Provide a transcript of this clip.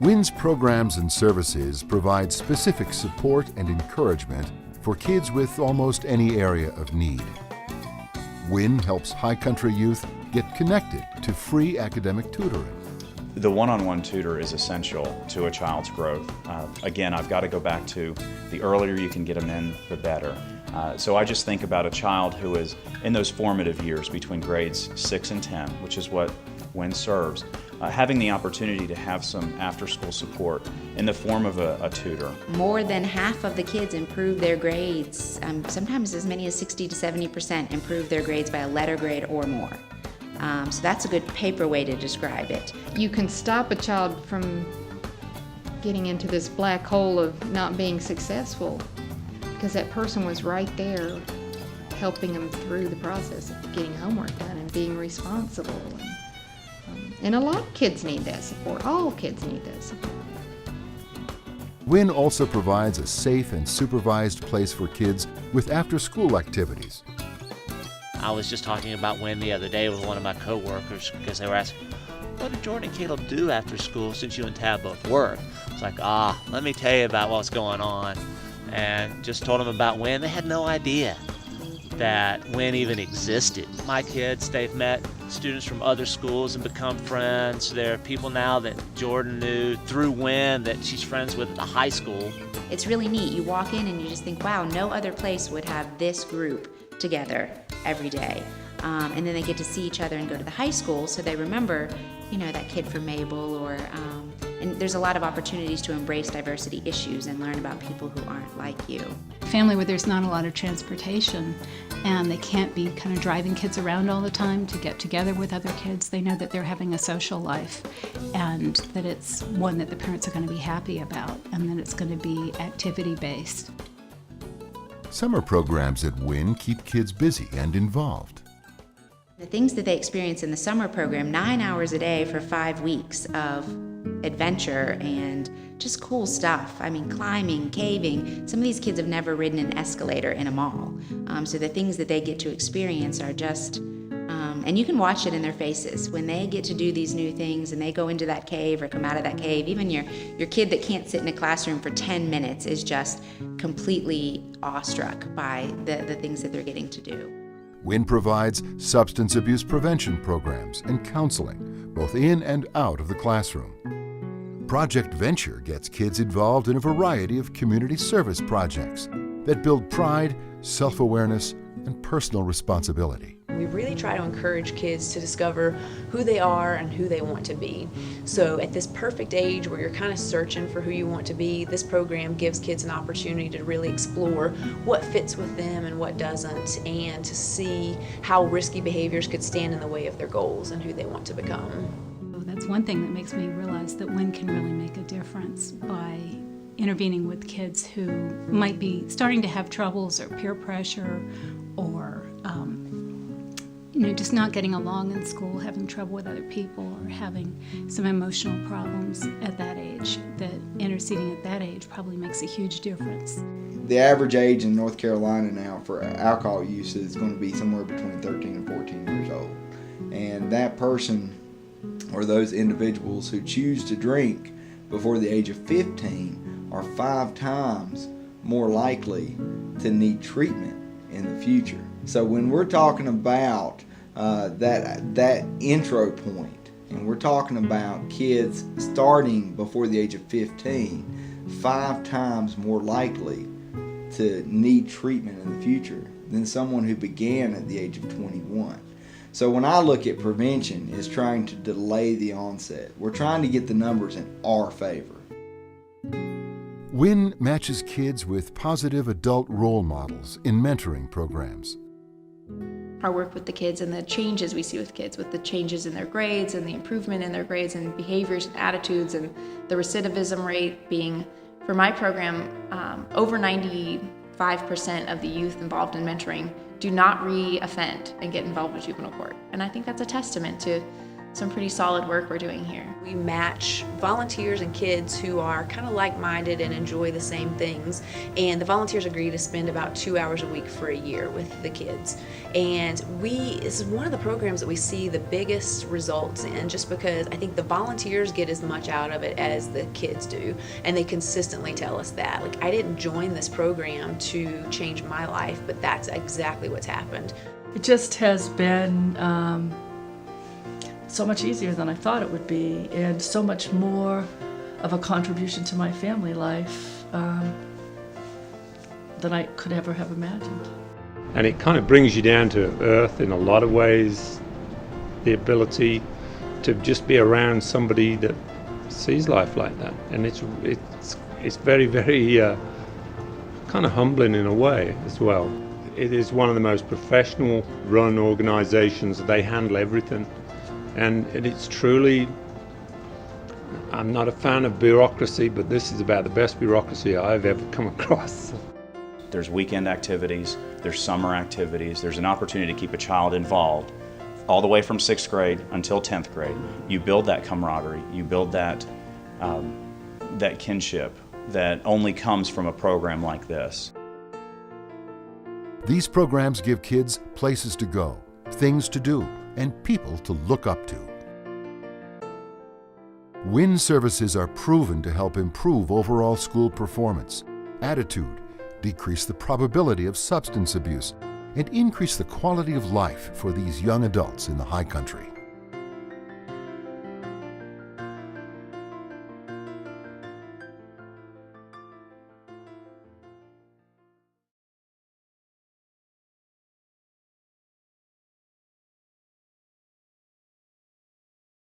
WIN's programs and services provide specific support and encouragement for kids with almost any area of need. WIN helps High Country youth get connected to free academic tutoring. The one-on-one tutor is essential to a child's growth. Again, I've got to go back to the earlier you can get them in, the better. So I just think about a child who is in those formative years between grades 6 and 10, which is what WIN serves. Having the opportunity to have some after-school support in the form of a tutor. More than half of the kids improve their grades, sometimes as many as 60 to 70% improve their grades by a letter grade or more. So that's a good paper way to describe it. You can stop a child from getting into this black hole of not being successful because that person was right there helping them through the process of getting homework done and being responsible. And a lot of kids need that support. All kids need that support. WIN also provides a safe and supervised place for kids with after-school activities. I was just talking about WIN the other day with one of my co-workers because they were asking, what did Jordan and Caleb do after school since you and Tab both work? It's like, let me tell you about what's going on. And just told them about WIN. They had no idea that WIN even existed. My kids, they've met students from other schools and become friends. There are people now that Jordan knew through WIN that she's friends with at the high school. It's really neat. You walk in and you just think, wow, no other place would have this group together every day. And then they get to see each other and go to the high school, so they remember, that kid from Mabel, and there's a lot of opportunities to embrace diversity issues and learn about people who aren't like you. Family where there's not a lot of transportation and they can't be kind of driving kids around all the time to get together with other kids. They know that they're having a social life and that it's one that the parents are going to be happy about and that it's going to be activity-based. Summer programs at WIN keep kids busy and involved. The things that they experience in the summer program, 9 hours a day for 5 weeks of adventure and just cool stuff. I mean, climbing, caving. Some of these kids have never ridden an escalator in a mall. So the things that they get to experience are just, and you can watch it in their faces. When they get to do these new things and they go into that cave or come out of that cave, even your kid that can't sit in a classroom for 10 minutes is just completely awestruck by the things that they're getting to do. WIN provides substance abuse prevention programs and counseling, both in and out of the classroom. Project Venture gets kids involved in a variety of community service projects that build pride, self-awareness, and personal responsibility. We really try to encourage kids to discover who they are and who they want to be. So at this perfect age where you're kind of searching for who you want to be, this program gives kids an opportunity to really explore what fits with them and what doesn't, and to see how risky behaviors could stand in the way of their goals and who they want to become. That's one thing that makes me realize that WIN can really make a difference by intervening with kids who might be starting to have troubles or peer pressure or just not getting along in school, having trouble with other people, or having some emotional problems at that age. That interceding at that age probably makes a huge difference. The average age in North Carolina now for alcohol use is going to be somewhere between 13 and 14 years old. And that person or those individuals who choose to drink before the age of 15 are 5 times more likely to need treatment in the future. So when we're talking about that intro point, and we're talking about kids starting before the age of 15, 5 times more likely to need treatment in the future than someone who began at the age of 21. So when I look at prevention, it's trying to delay the onset. We're trying to get the numbers in our favor. WIN matches kids with positive adult role models in mentoring programs. Our work with the kids and the changes we see with kids, with the changes in their grades and the improvement in their grades and behaviors and attitudes, and the recidivism rate being, for my program, over 95% of the youth involved in mentoring do not re-offend and get involved with juvenile court. And I think that's a testament to some pretty solid work we're doing here. We match volunteers and kids who are kind of like-minded and enjoy the same things, and the volunteers agree to spend about 2 hours a week for a year with the kids. And this is one of the programs that we see the biggest results in, just because I think the volunteers get as much out of it as the kids do, and they consistently tell us that. Like, I didn't join this program to change my life, but that's exactly what's happened. It just has been so much easier than I thought it would be, and so much more of a contribution to my family life than I could ever have imagined. And it kind of brings you down to earth in a lot of ways. The ability to just be around somebody that sees life like that, and it's very, very kind of humbling in a way as well. It is one of the most professional run organizations. They handle everything. And it's truly, I'm not a fan of bureaucracy, but this is about the best bureaucracy I've ever come across. There's weekend activities, there's summer activities, there's an opportunity to keep a child involved all the way from 6th grade until 10th grade. You build that camaraderie, you build that kinship that only comes from a program like this. These programs give kids places to go, things to do, and people to look up to. WIN services are proven to help improve overall school performance, attitude, decrease the probability of substance abuse, and increase the quality of life for these young adults in the High Country.